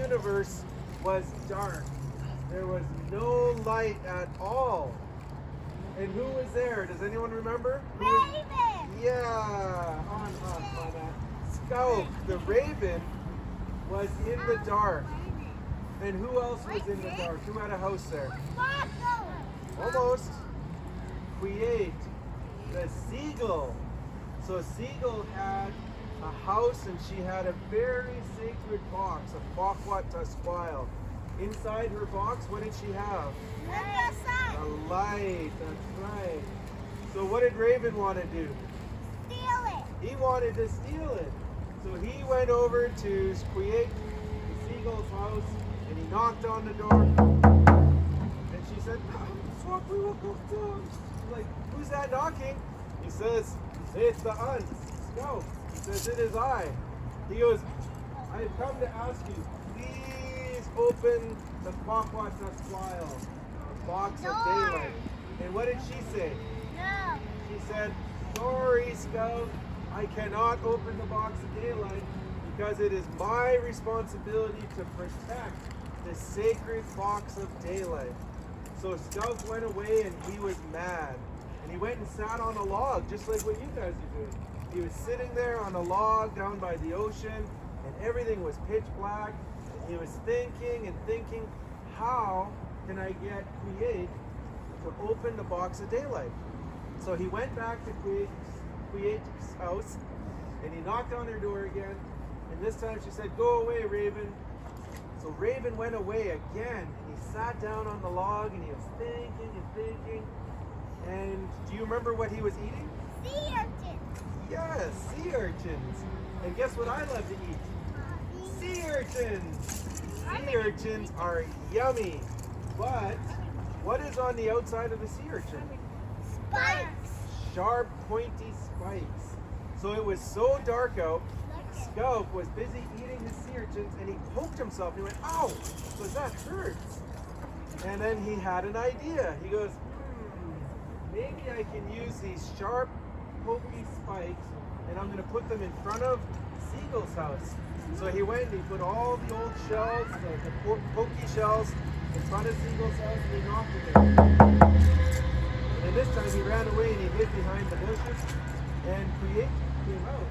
universe was dark. There was no light at all. And who was there? Does anyone remember? Raven! Yeah, on that. Scout, the raven, was in the dark. And who else was in the dark? Who had a house there? Almost. Create, the seagull. So Seagull had a house and she had a very sacred box, a Xwemélch'stn. Inside her box, what did she have? A light, that's right. So what did Raven want to do? Steal it. He wanted to steal it. So he went over to Create, the seagull's house, and he knocked on the door. And she said, "Swap, we will go down." She's like, "Who's that knocking?" He says, "It's the aunt, Scout." He says, "It is I." He goes, "I've come to ask you, please open the Xwemélch'stn, the box of daylight." And what did she say? No. She said, "Sorry, Scout, I cannot open the box of daylight because it is my responsibility to protect the sacred box of daylight." So Scout went away and he was mad. And he went and sat on a log, just like what you guys are doing. He was sitting there on a log down by the ocean, and everything was pitch black. And he was thinking and thinking, how can I get Create to open the box of daylight? So he went back to Create's house, and he knocked on her door again. And this time she said, "Go away, Raven." So Raven went away again, and he sat down on the log, and he was thinking and thinking. And do you remember what he was eating? Sea urchins. Yes, sea urchins. And guess what I love to eat? Sea urchins. Sea urchins are yummy. But what is on the outside of the sea urchin? Spikes. Sharp, pointy spikes. So it was so dark out, Scout was busy eating his sea urchins, and he poked himself. He went, "Ow, does that hurt?" And then he had an idea. He goes, maybe I can use these sharp, pokey spikes, and I'm going to put them in front of Seagull's house. So he went and he put all the old shells, the pokey shells, in front of Seagull's house, and he knocked it there. And then this time he ran away and he hid behind the bushes, and Create came out.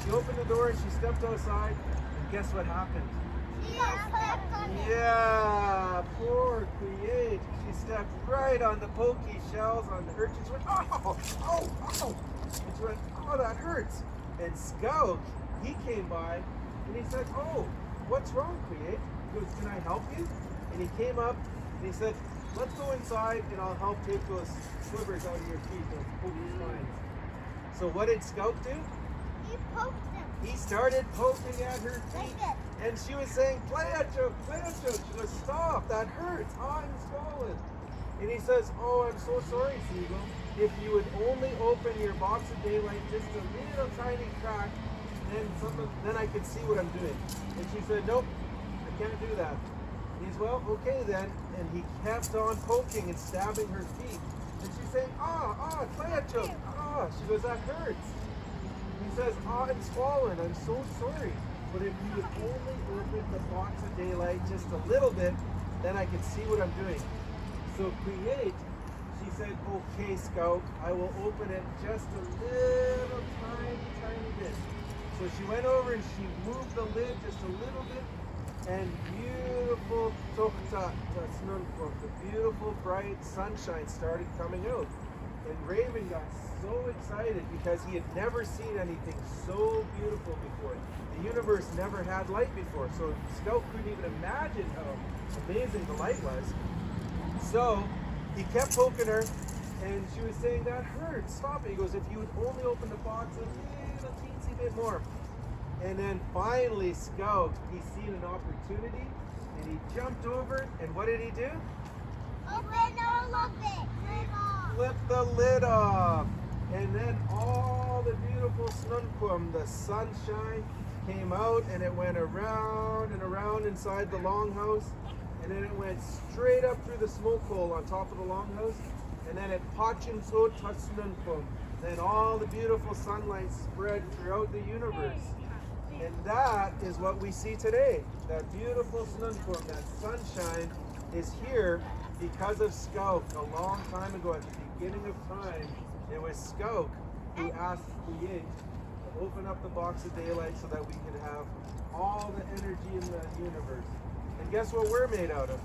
She opened the door and she stepped outside, and guess what happened? Yeah, poor Create. She stepped right on the pokey shells on the urchins. She went, "Oh, oh, oh." And she went, "Oh, that hurts." And Scout, he came by and he said, "Oh, what's wrong, Create?" He goes, "Can I help you?" And he came up and he said, "Let's go inside and I'll help take those slivers out of your feet, those pokey spines." So what did Scout do? He poked them. He started poking at her feet. And she was saying, "Play a joke, play a joke." She goes, "Stop, that hurts, I'm swollen." And he says, "Oh, I'm so sorry, Seagull. If you would only open your box of daylight just a little tiny crack, then I could see what I'm doing." And she said, "Nope, I can't do that." And he's, "Well, okay then." And he kept on poking and stabbing her feet. And she's saying, play a joke. She goes, "That hurts." He says, "I'm swollen, I'm so sorry. But if you would only open the box of daylight just a little bit, then I can see what I'm doing." So Create, she said, "Okay, Scout, I will open it just a little tiny bit." So she went over and she moved the lid just a little bit, and beautiful the beautiful bright sunshine started coming out. And Raven got so excited because he had never seen anything so beautiful before. The universe never had light before, so Scout couldn't even imagine how amazing the light was. So he kept poking her, and she was saying, "That hurts, stop it." He goes, "If you would only open the box a little teensy bit more." And then finally Scout, he seen an opportunity, and he jumped over, and what did he do? Open all of it. Flip the lid off. And then all the beautiful snunquam, the sunshine, came out, and it went around and around inside the longhouse, and then it went straight up through the smoke hole on top of the longhouse, and then it pachin so snunquam. Then all the beautiful sunlight spread throughout the universe. And that is what we see today. That beautiful snunform, that sunshine is here because of Scout. A long time ago, at the beginning of time, it was Scout who asked Ian to open up the box of daylight so that we could have all the energy in the universe. And guess what we're made out of?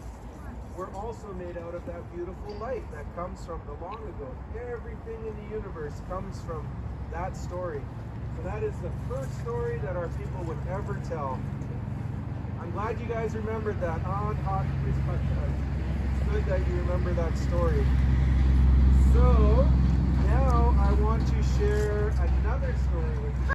We're also made out of that beautiful light that comes from the long ago. Everything in the universe comes from that story. So that is the first story that our people would ever tell. I'm glad you guys remembered that on Hot Quiz Podcast. It's good that you remember that story. So now I want to share another story with you.